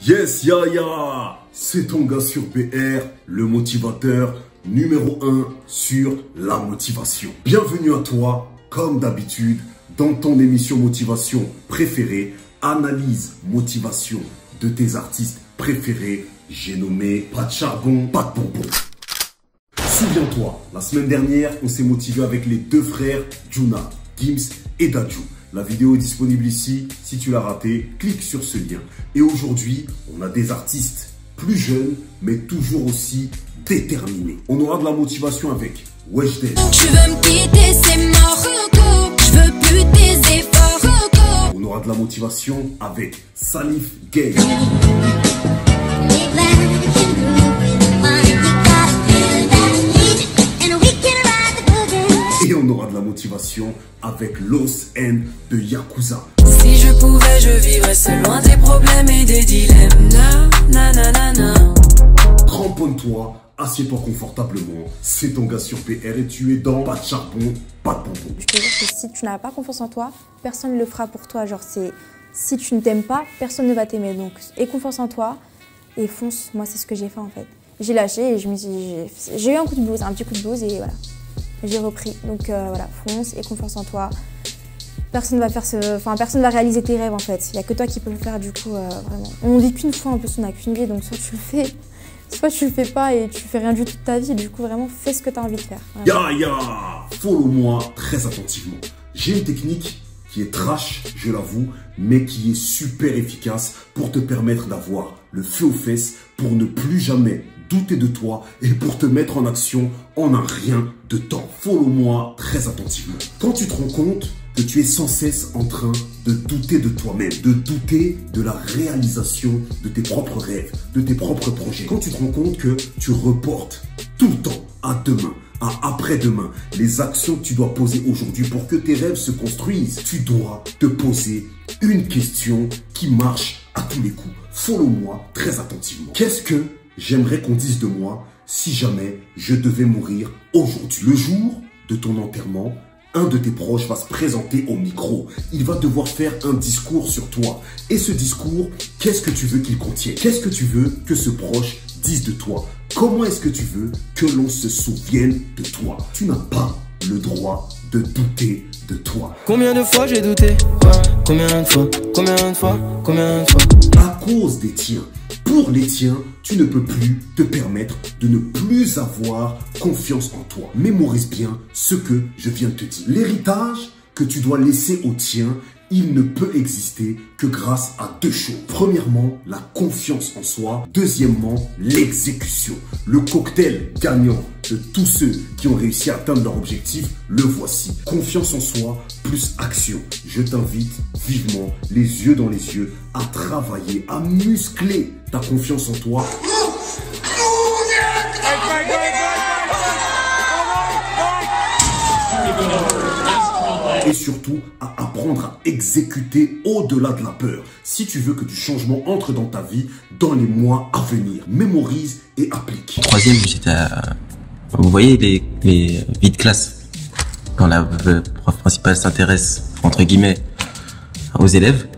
Yes, Yaya, c'est ton gars sur PR, le motivateur numéro 1 sur la motivation. Bienvenue à toi, comme d'habitude, dans ton émission motivation préférée, analyse motivation de tes artistes préférés. J'ai nommé pas de charbon, pas de bonbons. Souviens-toi, la semaine dernière, on s'est motivé avec les deux frères Juna, Gims et Dadju. La vidéo est disponible ici. Si tu l'as raté, clique sur ce lien. Et aujourd'hui, on a des artistes plus jeunes, mais toujours aussi déterminés. On aura de la motivation avec Weshden. Tu veux me quitter, c'est mort. Je veux plus tes efforts. On aura de la motivation avec Salif Gay. Et on aura de la motivation avec Los N de Yakuza. Si je pouvais, je vivrais seul loin des problèmes et des dilemmes. Na, na, na, na, na. Cramponne-toi, assieds-toi confortablement. C'est ton gars sur PR et tu es dans pas de charbon, pas de bonbons. Je te jure que si tu n'as pas confiance en toi, personne ne le fera pour toi. Genre, si tu ne t'aimes pas, personne ne va t'aimer. Donc, aie confiance en toi et fonce. Moi, c'est ce que j'ai fait en fait. J'ai lâché et j'ai eu un coup de blues, un petit coup de blues et voilà. J'ai repris. Donc voilà, fonce et confiance en toi. Personne va réaliser tes rêves en fait. Il n'y a que toi qui peux le faire du coup, vraiment. On vit qu'une fois, en plus on n'a qu'une vie, donc soit tu le fais, soit tu le fais pas et tu fais rien du tout de ta vie. Du coup vraiment, fais ce que tu as envie de faire. Yaya, follow-moi très attentivement. J'ai une technique qui est trash, je l'avoue, mais qui est super efficace pour te permettre d'avoir le feu aux fesses, pour ne plus jamais douter de toi et pour te mettre en action en un rien de temps. Follow-moi très attentivement. Quand tu te rends compte que tu es sans cesse en train de douter de toi-même, de douter de la réalisation de tes propres rêves, de tes propres projets, quand tu te rends compte que tu reportes tout le temps à demain, à après-demain, les actions que tu dois poser aujourd'hui pour que tes rêves se construisent, tu dois te poser une question qui marche à tous les coups. Follow-moi très attentivement. Qu'est-ce que j'aimerais qu'on dise de moi si jamais je devais mourir aujourd'hui? Le jour de ton enterrement, un de tes proches va se présenter au micro. Il va devoir faire un discours sur toi. Et ce discours, qu'est-ce que tu veux qu'il contienne? Qu'est-ce que tu veux que ce proche dise de toi? Comment est-ce que tu veux que l'on se souvienne de toi? Tu n'as pas le droit de douter de toi. Combien de fois j'ai douté? Combien de fois? Combien de fois? Combien de fois? À cause des tiens, pour les tiens, tu ne peux plus te permettre de ne plus avoir confiance en toi. Mémorise bien ce que je viens de te dire. L'héritage que tu dois laisser aux tiens, il ne peut exister que grâce à deux choses. Premièrement, la confiance en soi. Deuxièmement, l'exécution. Le cocktail gagnant de tous ceux qui ont réussi à atteindre leur objectif, le voici. Confiance en soi plus action. Je t'invite vivement, les yeux dans les yeux, à travailler, à muscler ta confiance en toi. Et surtout à apprendre à exécuter au-delà de la peur. Si tu veux que du changement entre dans ta vie dans les mois à venir, mémorise et applique. Troisième, j'étais à... Vous voyez les vies de classe, quand la prof principale s'intéresse, entre guillemets, aux élèves,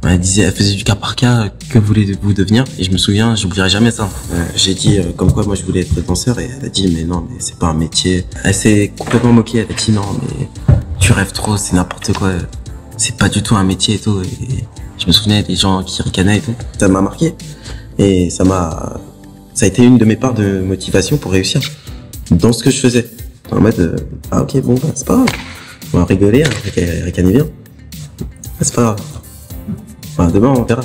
elle faisait du cas par cas, que voulez-vous devenir? Et je me souviens, j'oublierai jamais ça. J'ai dit comme quoi moi je voulais être danseur et elle a dit mais non, mais c'est pas un métier. Elle s'est complètement moquée, elle a dit non mais tu rêves trop, c'est n'importe quoi, c'est pas du tout un métier et tout. Et je me souvenais des gens qui ricanaient et tout. Ça m'a marqué et ça a été une de mes parts de motivation pour réussir dans ce que je faisais. En mode ah ok bon bah, c'est pas grave, on va rigoler, ricaner bien, c'est pas grave. Enfin, demain on verra.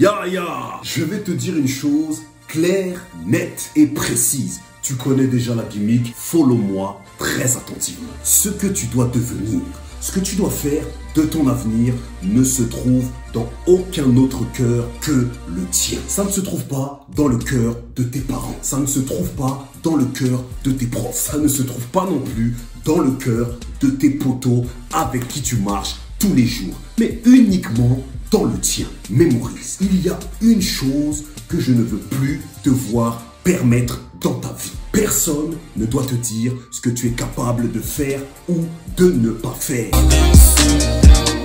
Yaya, je vais te dire une chose claire, nette et précise. Tu connais déjà la gimmick, follow-moi très attentivement. Ce que tu dois devenir, ce que tu dois faire de ton avenir ne se trouve dans aucun autre cœur que le tien. Ça ne se trouve pas dans le cœur de tes parents. Ça ne se trouve pas dans le cœur de tes profs. Ça ne se trouve pas non plus dans le cœur de tes potos avec qui tu marches tous les jours. Mais uniquement dans le tien. Mémorise. Il y a une chose que je ne veux plus te voir permettre dans ta vie. Personne ne doit te dire ce que tu es capable de faire ou de ne pas faire.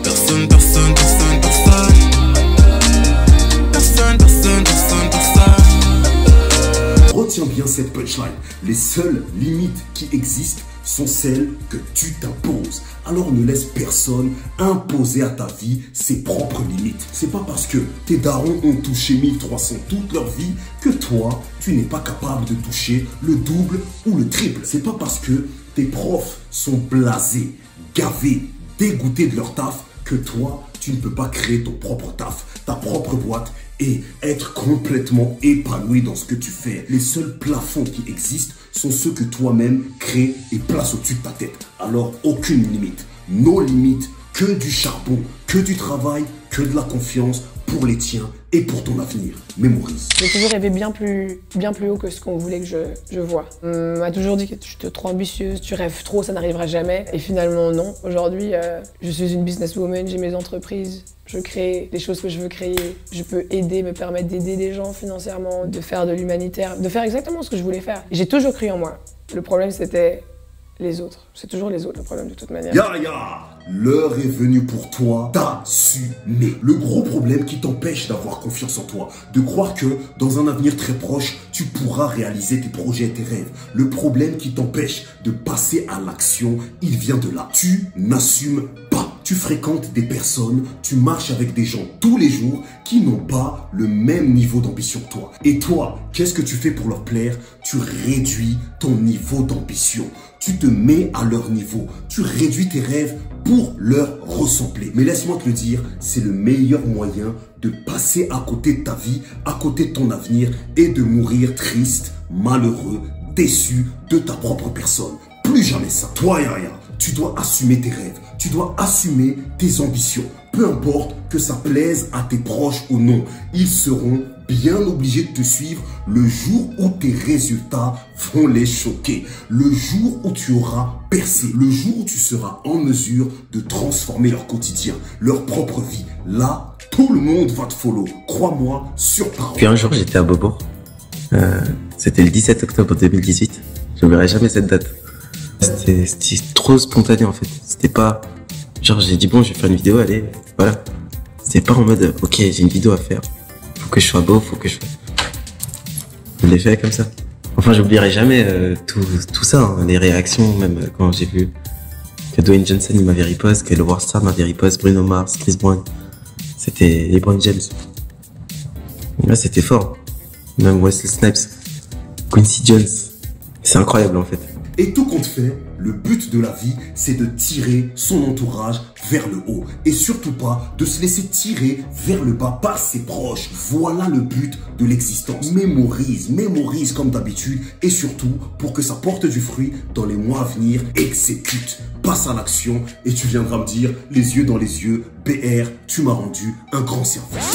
Personne. cette punchline. Les seules limites qui existent sont celles que tu t'imposes. Alors ne laisse personne imposer à ta vie ses propres limites. C'est pas parce que tes darons ont touché 1300 toute leur vie que toi, tu n'es pas capable de toucher le double ou le triple. C'est pas parce que tes profs sont blasés, gavés, dégoûtés de leur taf que toi, tu ne peux pas créer ton propre taf, ta propre boîte et être complètement épanoui dans ce que tu fais. Les seuls plafonds qui existent sont ceux que toi-même crées et places au-dessus de ta tête. Alors, aucune limite. Nos limites, que du charbon, que du travail, que de la confiance pour les tiens et pour ton avenir. Mémorise. J'ai toujours rêvé bien plus haut que ce qu'on voulait que je vois. On m'a toujours dit que tu es trop ambitieuse, tu rêves trop, ça n'arrivera jamais. Et finalement, non. Aujourd'hui, je suis une businesswoman, j'ai mes entreprises. Je crée les choses que je veux créer. Je peux me permettre d'aider des gens financièrement, de faire de l'humanitaire, de faire exactement ce que je voulais faire. J'ai toujours cru en moi. Le problème, c'était les autres. C'est toujours les autres, le problème, de toute manière. L'heure est venue pour toi d'assumer. Le gros problème qui t'empêche d'avoir confiance en toi, de croire que dans un avenir très proche, tu pourras réaliser tes projets et tes rêves. Le problème qui t'empêche de passer à l'action, il vient de là. Tu n'assumes pas. Tu fréquentes des personnes, tu marches avec des gens tous les jours qui n'ont pas le même niveau d'ambition que toi. Et toi, qu'est-ce que tu fais pour leur plaire? Tu réduis ton niveau d'ambition. Tu te mets à leur niveau. Tu réduis tes rêves pour leur ressembler. Mais laisse-moi te le dire, c'est le meilleur moyen de passer à côté de ta vie, à côté de ton avenir et de mourir triste, malheureux, déçu de ta propre personne. Plus jamais ça. Toi, Yaya, tu dois assumer tes rêves. Tu dois assumer tes ambitions. Peu importe que ça plaise à tes proches ou non. Ils seront bien obligés de te suivre le jour où tes résultats vont les choquer. Le jour où tu auras percé. Le jour où tu seras en mesure de transformer leur quotidien, leur propre vie. Là, tout le monde va te follow. Crois-moi, sur parole. Puis un jour, j'étais à Beaubourg. C'était le 17 octobre 2018. Je n'oublierai jamais cette date. C'était trop spontané en fait. C'était pas genre j'ai dit bon je vais faire une vidéo, allez, voilà. C'était pas en mode ok j'ai une vidéo à faire. Faut que je sois beau, faut que je... Je l'ai fait comme ça. Enfin j'oublierai jamais tout ça, hein, les réactions, même quand j'ai vu que Dwayne Johnson il m'avait repost, que le Warstar m'avait repost, Bruno Mars, Chris Brown. C'était LeBron James. Là c'était fort. Même Wesley Snipes, Quincy Jones. C'est incroyable en fait. Et tout compte fait, le but de la vie, c'est de tirer son entourage vers le haut. Et surtout pas de se laisser tirer vers le bas par ses proches. Voilà le but de l'existence. Mémorise comme d'habitude. Et surtout, pour que ça porte du fruit dans les mois à venir, exécute. Passe à l'action et tu viendras me dire, les yeux dans les yeux, BR, tu m'as rendu un grand service.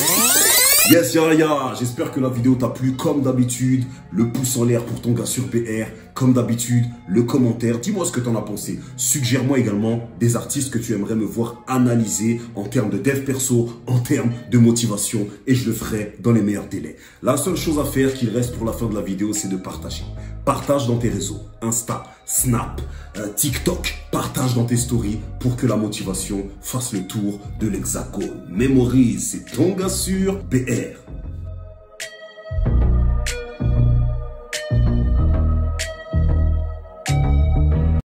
Yes, Yaya, j'espère que la vidéo t'a plu comme d'habitude. Le pouce en l'air pour ton gars sur BR. Comme d'habitude, le commentaire. Dis-moi ce que t'en as pensé. Suggère-moi également des artistes que tu aimerais me voir analyser en termes de dev perso, en termes de motivation. Et je le ferai dans les meilleurs délais. La seule chose à faire qu'il reste pour la fin de la vidéo, c'est de partager. Partage dans tes réseaux. Insta, Snap, TikTok. Partage dans tes stories pour que la motivation fasse le tour de l'hexagone. Mémorise, c'est ton gars sur BR.